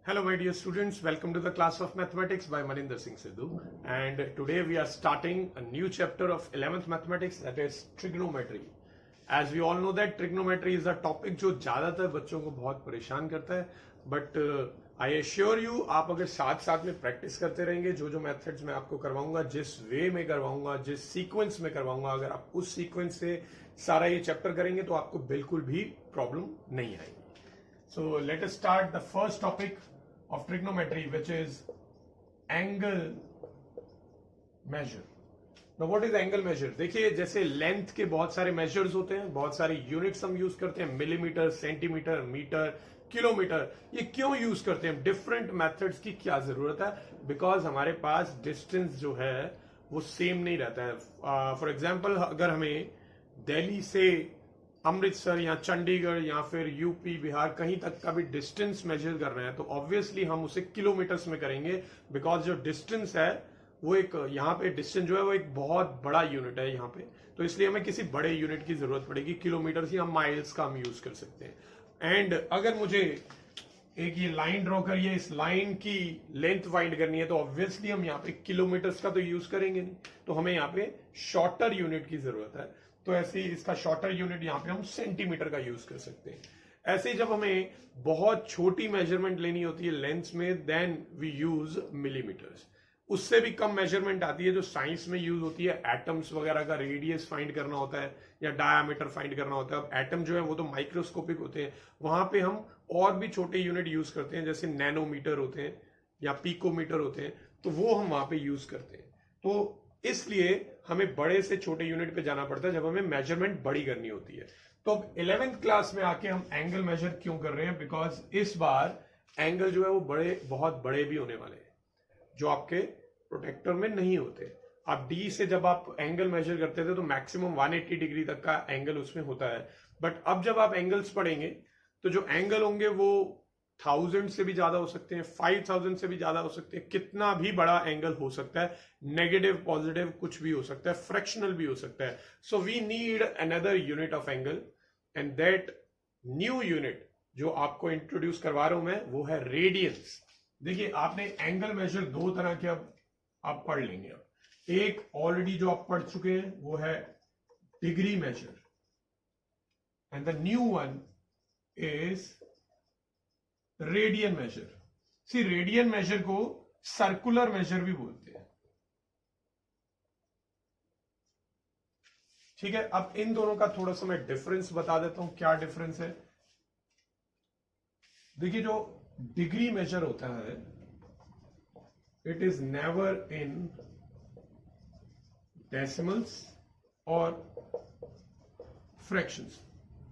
Hello my dear students, welcome to the class of mathematics by Maninder Singh Sidhu, and today we are starting a new chapter of 11th mathematics, that is trigonometry. As we all know that trigonometry is a topic जो ज़्यादातर बच्चों को बहुत परेशान करता है, but I assure you आप अगर साथ साथ में प्रैक्टिस करते रहेंगे, जो जो मेथड्स मैं आपको करवाऊंगा, जिस वे में करवाऊंगा, जिस सीक्वेंस में करवाऊंगा, अगर आप उस सीक्वेंस से सारा ये चैप्टर करेंगे तो आपको बिल्कुल भी प्रॉब्लम नहीं आएगी. So let us start the first topic of trigonometry, which is angle measure. Now what is angle measure? देखिए जैसे लेंथ के बहुत सारे मेजर्स होते हैं, बहुत सारे यूनिट्स हम यूज करते हैं, मिलीमीटर, सेंटीमीटर, मीटर, किलोमीटर. ये क्यों यूज करते हैं? डिफरेंट मेथड्स की क्या जरूरत है? बिकॉज हमारे पास डिस्टेंस जो है वो सेम नहीं रहता है. फॉर एग्जाम्पल अगर हमें दिल्ली से अमृतसर या चंडीगढ़ या फिर यूपी बिहार कहीं तक का भी डिस्टेंस मेजर कर रहे हैं तो ऑब्वियसली हम उसे किलोमीटर्स में करेंगे, बिकॉज जो डिस्टेंस है वो एक यहाँ पे डिस्टेंस जो है वो एक बहुत बड़ा यूनिट है यहाँ पे, तो इसलिए हमें किसी बड़े यूनिट की जरूरत पड़ेगी. किलोमीटर्स या माइल्स का हम यूज कर सकते हैं. एंड अगर मुझे एक ये लाइन ड्रॉ करिए, इस लाइन की लेंथ फाइंड करनी है तो ऑब्वियसली हम यहाँ पे किलोमीटर्स का तो यूज करेंगे नहीं, तो हमें यहाँ पे शॉर्टर यूनिट की जरूरत है. तो ऐसे ही इसका शॉर्टर यूनिट यहाँ पे हम सेंटीमीटर का यूज कर सकते हैं. ऐसे ही जब हमें बहुत छोटी मेजरमेंट लेनी होती है लेंथ में, देन वी यूज मिलीमीटर्स. उससे भी कम मेजरमेंट आती है जो साइंस में यूज होती है, एटम्स वगैरह का रेडियस फाइंड करना होता है या डायामीटर फाइंड करना होता है. अब एटम जो है वो तो माइक्रोस्कोपिक होते हैं, वहां पे हम और भी छोटे यूनिट यूज करते हैं, जैसे नैनोमीटर होते हैं या पिकोमीटर होते हैं, तो वो हम वहां पे यूज करते हैं. तो इसलिए हमें बड़े से छोटे यूनिट पे जाना पड़ता है जब हमें मेजरमेंट बड़ी करनी होती है. तो अब 11th क्लास में आके हम एंगल मेजर क्यों कर रहे हैं? बिकॉज इस बार एंगल जो है वो बहुत बड़े भी होने वाले हैं जो आपके प्रोटेक्टर में नहीं होते. आप डी से जब आप एंगल मेजर करते थे तो मैक्सिमम 180 डिग्री तक का एंगल उसमें होता है, बट अब जब आप एंगल्स पढ़ेंगे तो जो एंगल होंगे वो 1000 से भी ज्यादा हो सकते हैं, 5000 से भी ज्यादा हो सकते हैं, कितना भी बड़ा एंगल हो सकता है, नेगेटिव पॉजिटिव कुछ भी हो सकता है, फ्रैक्शनल भी हो सकता है. So we need another unit of angle, and that new unit जो आपको इंट्रोड्यूस करवा रहा हूं मैं वो है रेडियंस. देखिए आपने एंगल मेजर दो तरह के अब आप पढ़ लेंगे. अब एक ऑलरेडी जो आप पढ़ चुके हैं वो है degree measure, and the new one is radian measure. See radian measure को सर्कुलर मेजर भी बोलते हैं. ठीक है, अब इन दोनों का थोड़ा सा मैं डिफरेंस बता देता हूं. क्या डिफरेंस है? देखिए जो डिग्री मेजर होता है it is never in decimals और फ्रैक्शंस.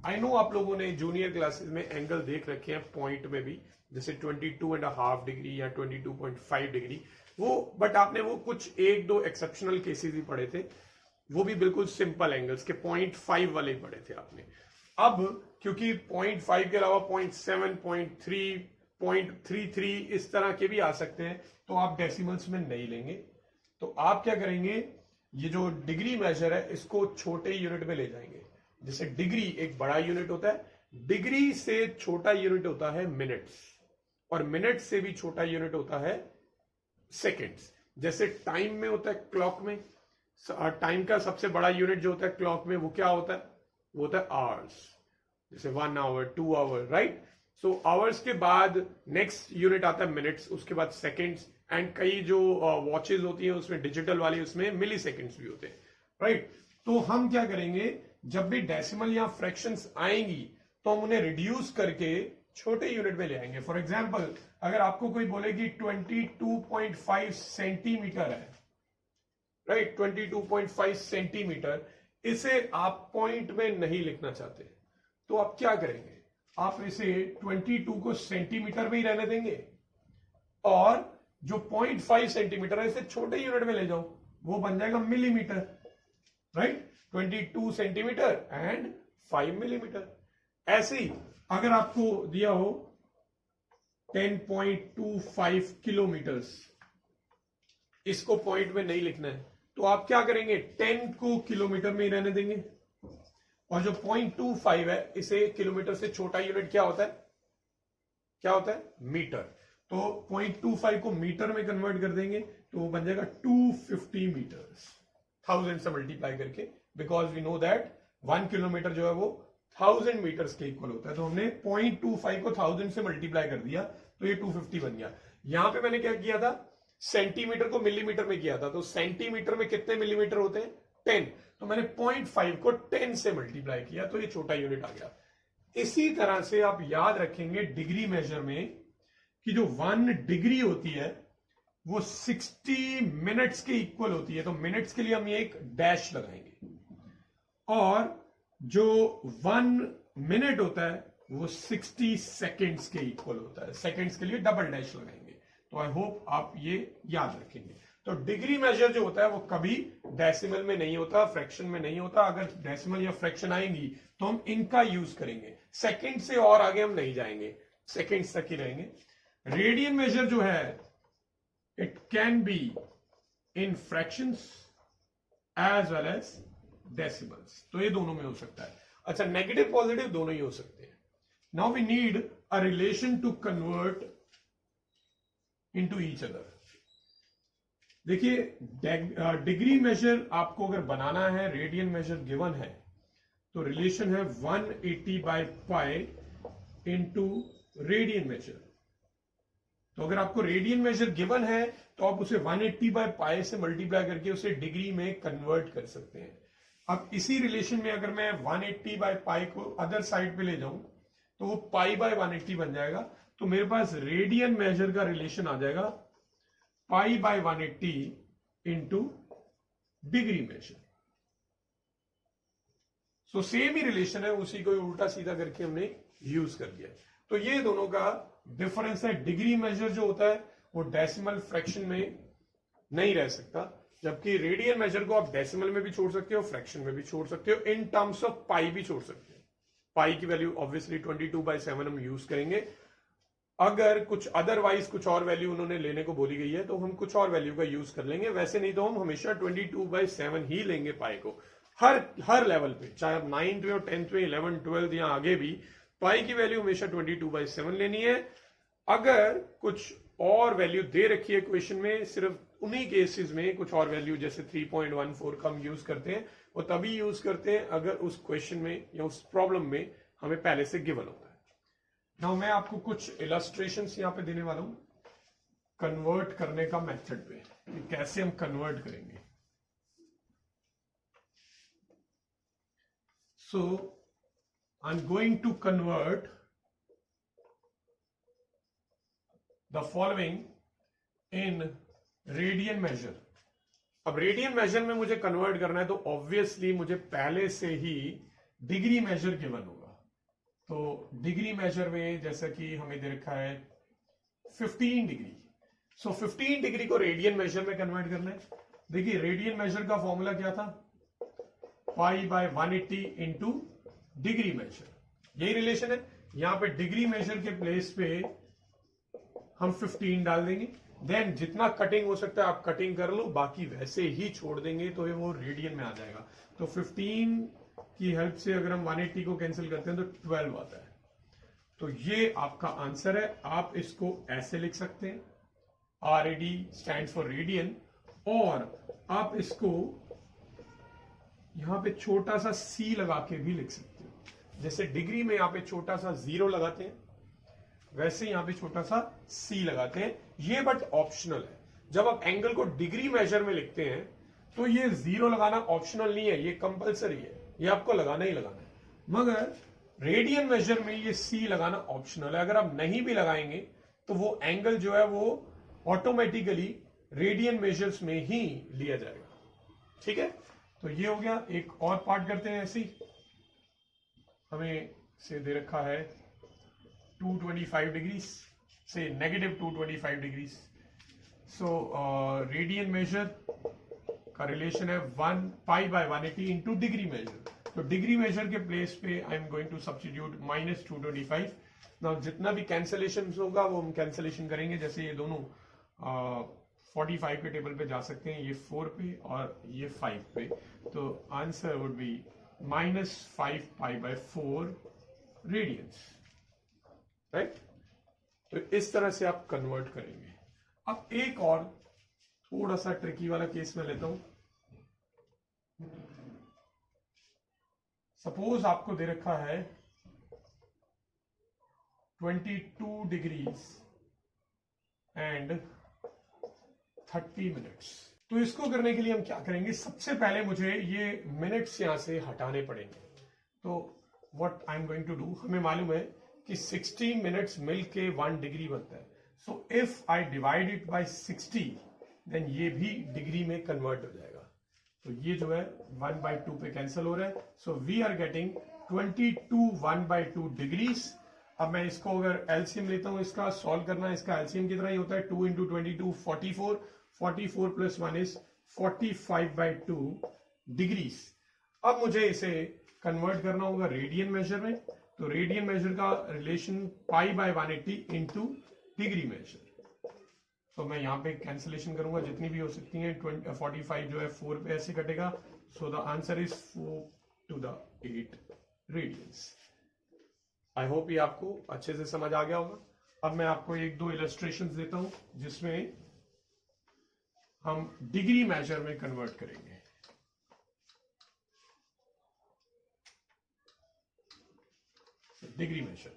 आई नो आप लोगों ने जूनियर क्लासेस में एंगल देख रखे हैं पॉइंट में भी, जैसे 22.5 डिग्री या 22.5 डिग्री, वो बट आपने वो कुछ एक दो एक्सेप्शनल केसेस ही पढ़े थे, वो भी बिल्कुल सिंपल एंगल्स के 0.5 वाले ही पढ़े थे आपने. अब क्योंकि 0.5 के अलावा 0.7, 0.3, 0.33 इस तरह के भी आ सकते हैं, तो आप डेसिमल्स में नहीं लेंगे. तो आप क्या करेंगे, ये जो डिग्री मेजर है इसको छोटे यूनिट में ले जाएंगे. जैसे डिग्री एक बड़ा यूनिट होता है, डिग्री से छोटा यूनिट होता है मिनट्स, और मिनट से भी छोटा यूनिट होता है सेकेंड्स. जैसे टाइम में होता है क्लॉक में, टाइम का सबसे बड़ा यूनिट जो होता है क्लॉक में वो क्या होता है? वो होता है आवर्स. जैसे 1 hour, 2 hour, right. So hours के बाद नेक्स्ट यूनिट आता है मिनट्स, उसके बाद सेकेंड्स, एंड कई जो वॉचेस होती हैं उसमें डिजिटल वाली उसमें मिली सेकेंड्स भी होते हैं, राइट. तो हम क्या करेंगे, जब भी डेसिमल या फ्रैक्शंस आएंगी तो हम उन्हें रिड्यूस करके छोटे यूनिट में ले आएंगे. फॉर एग्जांपल अगर आपको कोई बोले कि 22.5 सेंटीमीटर है, राइट, 22.5 सेंटीमीटर, इसे आप पॉइंट में नहीं लिखना चाहते तो आप क्या करेंगे, आप इसे 22 को सेंटीमीटर में ही रहने देंगे और जो 0.5 सेंटीमीटर है इसे छोटे यूनिट में ले जाओ, वो बन जाएगा millimetre, right. 22 centimetre and 5 millimetre. ऐसे ही अगर आपको दिया हो 10.25 किलोमीटर्स, इसको पॉइंट में नहीं लिखना है तो आप क्या करेंगे, 10 को किलोमीटर में ही रहने देंगे, और जो 0.25 है इसे किलोमीटर से छोटा यूनिट क्या होता है मीटर. तो 0.25 को मीटर में कन्वर्ट कर देंगे तो वो बन जाएगा 250 मीटर्स 1000 से मल्टीप्लाई करके, because we know that 1 kilometre जो है वो 1000 मीटर्स के इक्वल होता है। तो हमने 0.25 को 1000 से मल्टीप्लाई कर दिया तो ये 250 बन गया। यहां पे मैंने क्या किया था, सेंटीमीटर को मिलीमीटर में किया था, तो सेंटीमीटर में कितने मिलीमीटर होते हैं 10, तो मैंने 0.5 को 10 से मल्टीप्लाई किया तो ये छोटा यूनिट आ गया। इसी तरह से आप याद रखेंगे डिग्री मेजर में कि जो 1 डिग्री होती है वो 60 मिनट्स के इक्वल होती है, तो मिनट्स के लिए हम ये एक डैश लगाएंगे, और जो 1 मिनट होता है वो 60 सेकेंड्स के इक्वल होता है, सेकेंड्स के लिए डबल डैश लगाएंगे। तो आई होप आप ये याद रखेंगे। तो डिग्री मेजर जो होता है वो कभी डेसिमल में नहीं होता, फ्रैक्शन में नहीं होता। अगर डेसिमल या फ्रैक्शन आएंगी तो हम इनका यूज करेंगे, सेकंड से और आगे हम नहीं जाएंगे, सेकंड्स तक ही रहेंगे। रेडियन मेजर जो है it can be in fractions as well as decimals, तो ये दोनों में हो सकता है। अच्छा, नेगेटिव पॉजिटिव दोनों ही हो सकते हैं। Now we need a relation to convert into each other. देखिए, डिग्री मेजर आपको अगर बनाना है, रेडियन मेजर गिवन है, तो रिलेशन है 180 by pi into radian major. तो अगर आपको रेडियन मेजर गिवन है तो आप उसे 180 बाय पाई से मल्टीप्लाई करके उसे डिग्री में कन्वर्ट कर सकते हैं। अब इसी रिलेशन में अगर मैं 180 बाय पाई को अदर साइड पे ले जाऊं तो वो पाई बाय 180 बन जाएगा। तो मेरे पास रेडियन मेजर का रिलेशन आ जाएगा pi by 180 into degree measure. So same ही रिलेशन है, उसी को उल्टा सीधा करके हमने यूज कर दिया। तो ये दोनों का डिफरेंस है। डिग्री मेजर जो होता है वो डेसिमल फ्रैक्शन में नहीं रह सकता, जबकि रेडियन मेजर को आप डेसिमल में भी छोड़ सकते हो, फ्रैक्शन में भी छोड़ सकते हो, इन टर्म्स ऑफ पाई भी छोड़ सकते हो। पाई की वैल्यू ऑब्वियसली 22/7 हम यूज करेंगे। अगर कुछ अदरवाइज कुछ और वैल्यू उन्होंने लेने को बोली गई है तो हम कुछ और वैल्यू का यूज कर लेंगे, वैसे नहीं तो हम हमेशा 22/7 ही लेंगे पाई को, हर लेवल पे, चाहे आप 9th में, 10th में, 11th, 12th या आगे भी पाई की वैल्यू हमेशा 22/7 लेनी है। अगर कुछ और वैल्यू दे रखी है क्वेश्चन में, सिर्फ उन्हीं केसेस में कुछ और वैल्यू जैसे 3.14 का हम यूज करते हैं, वो तभी यूज करते हैं अगर उस क्वेश्चन में या उस प्रॉब्लम में हमें पहले से गिवन होता है। नाउ मैं आपको कुछ इलस्ट्रेशंस यहां पे देने वाला हूं कन्वर्ट करने का मेथड पे, कि कैसे हम कन्वर्ट करेंगे। So I am going to convert the following in radian measure. अब रेडियन मेजर में मुझे कन्वर्ट करना है तो ऑब्वियसली मुझे पहले से ही डिग्री मेजर गिवन होगा। तो डिग्री मेजर में जैसा कि हमें दे रखा है 15 डिग्री, सो 15 डिग्री को रेडियन मेजर में कन्वर्ट करना है। देखिए, रेडियन मेजर का फॉर्मूला क्या था, pi by 180 into degree measure, यही रिलेशन है। यहां पे डिग्री मेजर के प्लेस पे हम 15 डाल देंगे, देन जितना कटिंग हो सकता है आप कटिंग कर लो, बाकी वैसे ही छोड़ देंगे तो ये वो रेडियन में आ जाएगा। तो 15 की हेल्प से अगर हम 180 को कैंसिल करते हैं तो 12 आता है। तो ये आपका आंसर है। आप इसको ऐसे लिख सकते हैं, RAD स्टैंड फॉर रेडियन, और आप इसको यहां पे छोटा सा C लगा के भी लिख सकते हो। जैसे डिग्री में यहां पे छोटा सा 0 लगाते हैं, वैसे यहां पे छोटा सा C लगाते हैं। ये बट ऑप्शनल है। जब आप एंगल को डिग्री मेजर में लिखते हैं तो ये 0 लगाना ऑप्शनल नहीं है, ये कंपलसरी है, ये आपको लगाना ही लगाना है। मगर रेडियन मेजर में ये C लगाना ऑप्शनल है। अगर आप नहीं भी लगाएंगे तो वो एंगल जो है वो ऑटोमेटिकली रेडियन मेजर्स में ही लिया जाएगा। ठीक है, तो ये हो गया। एक और पार्ट करते हैं। ऐसे हमें से दे रखा है 225 डिग्री से -225 डिग्री। सो रेडियन मेजर का रिलेशन है 1 pi by 180 into degree measure. तो डिग्री मेजर के प्लेस पे I am going to substitute -225। Now जितना भी कैंसलेशन होगा वो हम कैंसलेशन करेंगे। जैसे ये दोनों 45 के टेबल पे जा सकते हैं, ये 4 पे और ये 5 पे। तो answer would be -5 pi by 4 radians, right. तो इस तरह से आप कन्वर्ट करेंगे। अब एक और थोड़ा सा ट्रिकी वाला केस में लेता हूं। सपोज आपको दे रखा है 22 डिग्रीज एंड 30 मिनट्स। तो इसको करने के लिए हम क्या करेंगे, सबसे पहले मुझे ये मिनट्स यहां से हटाने पड़ेंगे। तो what I am going to do, हमें मालूम है कि 60 मिनट्स मिलके 1 डिग्री बनता है। So if I divide it by 60 then ये भी डिग्री में कन्वर्ट हो जाएगा। तो ये जो है 1/2 पे कैंसिल हो रहा है। So we are getting 22 1/2 degrees. अब मैं इसको अगर एलसीएम लेता हूं, इसका सॉल्व करना है, इसका एलसीएम कितना ही होता है 2 × 22 44, 44 + 1 इज 45/2 डिग्रीज। अब मुझे इसे कन्वर्ट करना होगा रेडियन मेजर में। तो रेडियन मेजर का रिलेशन π/180 इंटू डिग्री मेजर। तो मैं यहां पे कैंसिलेशन करूंगा जितनी भी हो सकती हैं। 45 जो है 4 पे ऐसे कटेगा। So the answer is 4/8 radians. I hope ये आपको अच्छे से समझ आ गया होगा। अब मैं आपको 1-2 इलस्ट्रेशंस देता हूं जिसमें हम डिग्री मेजर में कन्वर्ट करेंगे। Degree measure.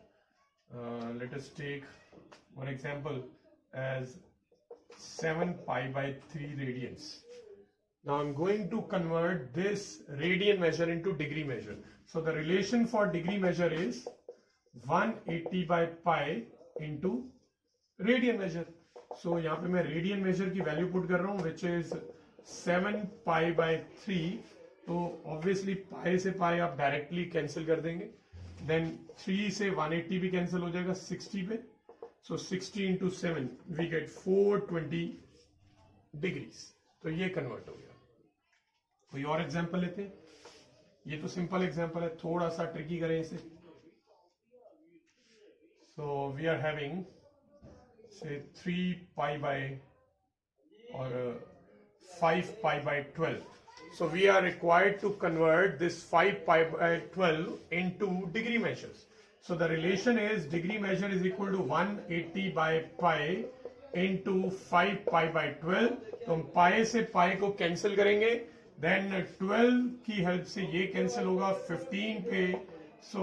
Let us take one example as 7 π/3 radians. Now I'm going to convert this radian measure into degree measure. So the relation for degree measure is 180/π into radian measure. So यहाँ पे मैं radian measure की value put कर रहा हूँ which is 7 π/3. तो obviously π से π आप डायरेक्टली कैंसिल कर देंगे। देन 3 से 180 भी कैंसिल हो जाएगा 60 पे। सो 60 × 7 वी गेट 420 डिग्रीज। तो ये कन्वर्ट हो गया। कोई और एग्जांपल लेते हैं। ये तो सिंपल एग्जांपल है, थोड़ा सा ट्रिकी करें इसे। सो वी आर हैविंग से 3 π/ और 5 π/12. So we are required to convert this 5 π/12 into degree measures. So the relation is degree measure is equal to 180/π into 5 π/12. तो हम पाई से पाई को कैंसिल करेंगे। देन 12 की हेल्प से ये कैंसिल होगा 15 पे। So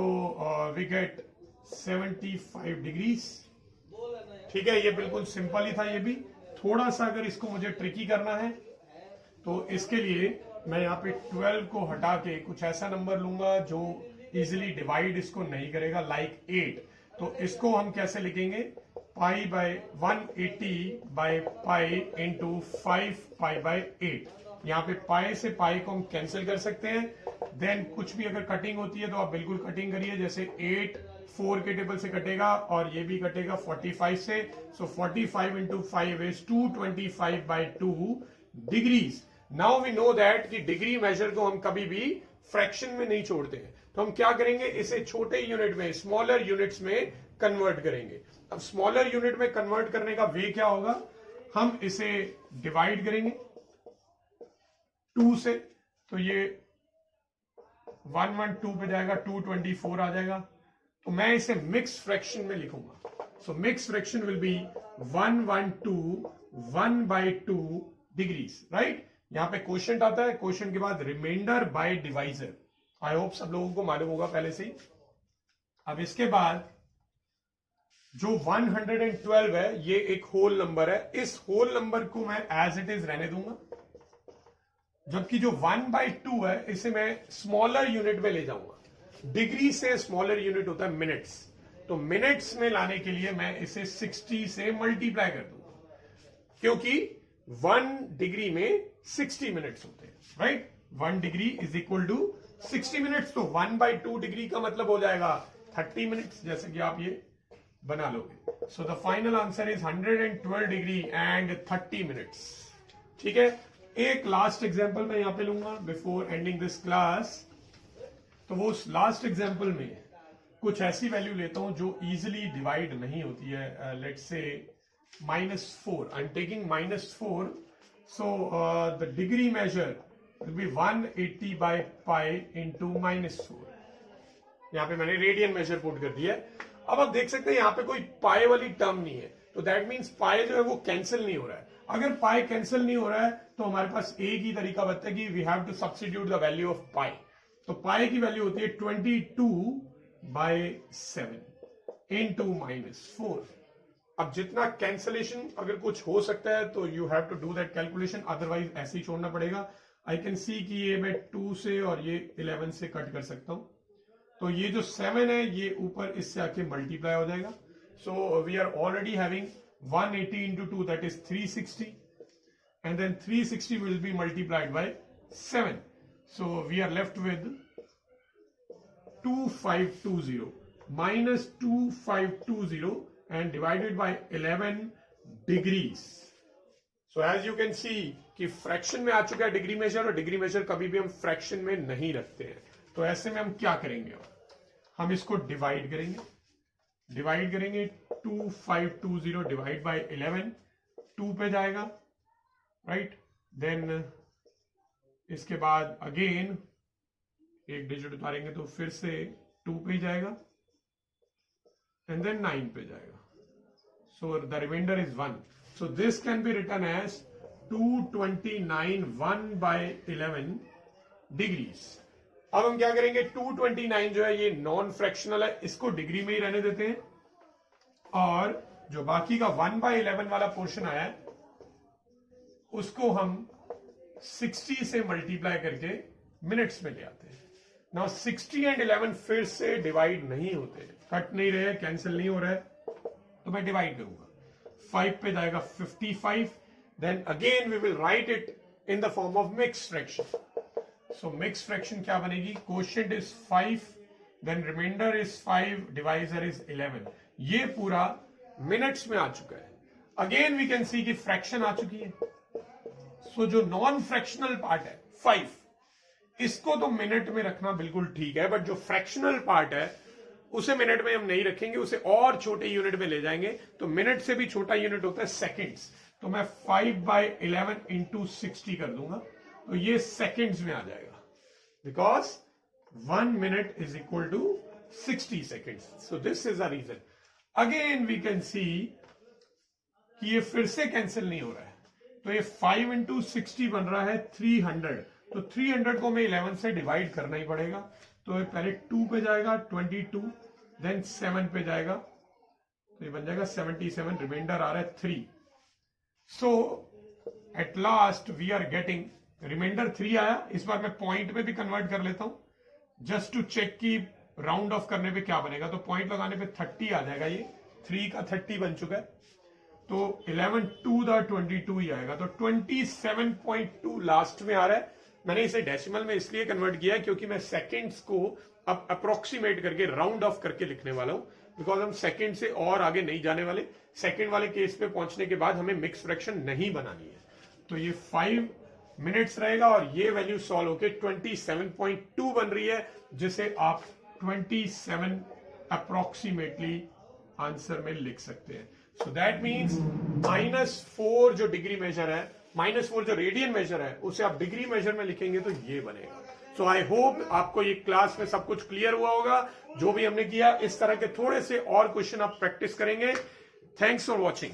we get 75 degrees. ठीक है, ये बिल्कुल सिंपल ही था। ये भी थोड़ा सा अगर इसको मुझे ट्रिकी करना है तो इसके लिए मैं यहाँ पे 12 को हटा के कुछ ऐसा नंबर लूंगा जो इजिली डिवाइड इसको नहीं करेगा, लाइक 8। तो इसको हम कैसे लिखेंगे, π/180/π into 5 π/8। यहाँ पे पाई से पाई को हम कैंसिल कर सकते हैं। देन कुछ भी अगर कटिंग होती है तो आप बिल्कुल कटिंग करिए, जैसे 8 4 के टेबल से कटेगा और ये भी कटेगा 45 से। So 45 × 5 is 225/2 degrees. Now we know that कि डिग्री मेजर को हम कभी भी फ्रैक्शन में नहीं छोड़ते हैं। तो हम क्या करेंगे, इसे छोटे यूनिट में, स्मॉलर यूनिट्स में कन्वर्ट करेंगे। अब स्मॉलर यूनिट में कन्वर्ट करने का वे क्या होगा, हम इसे डिवाइड करेंगे 2 से। तो ये 112 पे जाएगा, 224 आ जाएगा। तो मैं इसे मिक्स फ्रैक्शन में लिखूंगा। So mix fraction will be 112 1/2 degrees, right. यहां पे क्वेश्चन आता है, क्वेश्चन के बाद remainder by divisor. I hope सब लोगों को मालूम होगा पहले से ही। अब इसके बाद जो 112 है ये एक होल नंबर है। इस होल नंबर को मैं एज इट इज रहने दूंगा, जबकि जो 1/2 है इसे मैं स्मॉलर यूनिट में ले जाऊंगा। डिग्री से स्मॉलर यूनिट होता है मिनट्स। तो मिनट्स में लाने के लिए मैं इसे 60 से मल्टीप्लाई कर दूंगा, क्योंकि 1 डिग्री में 60 मिनट्स होते हैं, राइट। 1 degree is equal to 60 minutes. तो 1/2 डिग्री का मतलब हो जाएगा 30 मिनट्स, जैसे कि आप ये बना लोगे। So the final answer is 112 degree and 30 minutes. ठीक है, एक लास्ट एग्जांपल मैं यहां पे लूंगा बिफोर एंडिंग दिस क्लास। तो वो उस लास्ट एग्जांपल में कुछ ऐसी वैल्यू लेता हूं जो इजीली डिवाइड नहीं होती है। Let's say -4. I'm taking -4. So the degree measure will be 180/π into -4. यहां पे मैंने रेडियन मेजर पुट कर दिया है। अब आप देख सकते हैं यहाँ पे कोई पाए वाली टर्म नहीं है, तो दैट मीन्स पाए जो है वो कैंसिल नहीं हो रहा है। अगर पाए कैंसिल नहीं हो रहा है तो हमारे पास एक ही तरीका बचता है कि we have to substitute the value of pi. तो पाए की वैल्यू होती है 22/7 into -4। अब जितना कैंसलेशन अगर कुछ हो सकता है तो you have to do that calculation, otherwise ऐसे ही छोड़ना पड़ेगा। आई कैन सी कि ये मैं 2 से और ये 11 से कट कर सकता हूं, तो ये जो 7 है ये ऊपर इससे आके मल्टीप्लाई हो जाएगा। So we are already having 180 into 2, that is 360, and then 360 will be multiplied by 7. So we are left with 2520 minus 2520 and divided by 11 degrees. So as you can see कि फ्रैक्शन में आ चुका है degree major, और degree major कभी भी हम fraction में नहीं रखते हैं। तो ऐसे में हम क्या करेंगे, हम इसको डिवाइड करेंगे 2520 डिवाइड बाय 11, 2 पे जाएगा, राइट। देन इसके बाद अगेन एक डिजिट उतारेंगे तो फिर से 2 पे जाएगा, एंड देन 9 पे जाएगा। So the remainder is 1। So this can be written as 229 1/11 degrees. अब हम क्या करेंगे, 229 जो है ये नॉन फ्रैक्शनल है, इसको डिग्री में ही रहने देते हैं, और जो बाकी का 1/11 वाला पोर्शन आया है उसको हम 60 से मल्टीप्लाई करके मिनट्स में ले आते हैं। नाउ 60 एंड 11 फिर से डिवाइड नहीं होते, कट नहीं रहे, कैंसिल नहीं हो रहा है, तो मैं डिवाइड करूंगा। 5 पे जाएगा 55, then again we will write it in the form of mix fraction. So mix fraction क्या बनेगी, quotient is 5, then remainder is 5, divisor is 11। ये पूरा मिनट्स में आ चुका है। अगेन वी कैन सी कि फ्रैक्शन आ चुकी है। सो जो नॉन फ्रैक्शनल पार्ट है 5, इसको तो मिनट में रखना बिल्कुल ठीक है, बट जो फ्रैक्शनल पार्ट है उसे मिनट में हम नहीं रखेंगे, उसे और छोटे यूनिट में ले जाएंगे। तो मिनट से भी छोटा यूनिट होता है सेकेंड्स, तो मैं 5/11 into 60 कर दूंगा, तो ये सेकेंड्स में आ जाएगा, because 1 minute is equal to 60 seconds. So this is the reason. Again we can see कि ये फिर से कैंसिल नहीं हो रहा है, तो ये 5 into 60 बन रहा है 300। तो 300 को मैं 11 से डिवाइड करना ही पड़ेगा, तो ये पहले 2 पे जाएगा 22, देन 7 पे जाएगा, तो ये बन जाएगा 77, रिमाइंडर आ रहा है 3। So at last we are getting reminder 3 आया। इस बार मैं पॉइंट में भी कन्वर्ट कर लेता हूं जस्ट टू चेक की राउंड ऑफ करने पे क्या बनेगा। तो पॉइंट लगाने पे 30 आ जाएगा, ये 3 का 30 बन चुका है, तो 11 2 द 22 ही आएगा, तो 27.2 लास्ट में आ रहा है। मैंने इसे डेसिमल में इसलिए कन्वर्ट किया है क्योंकि मैं सेकेंड्स को अब अप्रोक्सीमेट करके राउंड ऑफ करके लिखने वाला हूं, बिकॉज हम सेकेंड से और आगे नहीं जाने वाले। सेकेंड वाले केस पे पहुंचने के बाद हमें मिक्स फ्रैक्शन नहीं बनानी है। तो ये 5 मिनट्स रहेगा और ये वैल्यू सॉल्व होके 27.2 बन रही है, जिसे आप 27 अप्रोक्सीमेटली आंसर में लिख सकते हैं। सो दैट मीन्स -4 जो डिग्री मेजर है, -4 जो रेडियन मेजर है, उसे आप डिग्री मेजर में लिखेंगे तो ये बनेगा। सो आई होप आपको ये क्लास में सब कुछ क्लियर हुआ होगा जो भी हमने किया। इस तरह के थोड़े से और क्वेश्चन आप प्रैक्टिस करेंगे। Thanks for watching.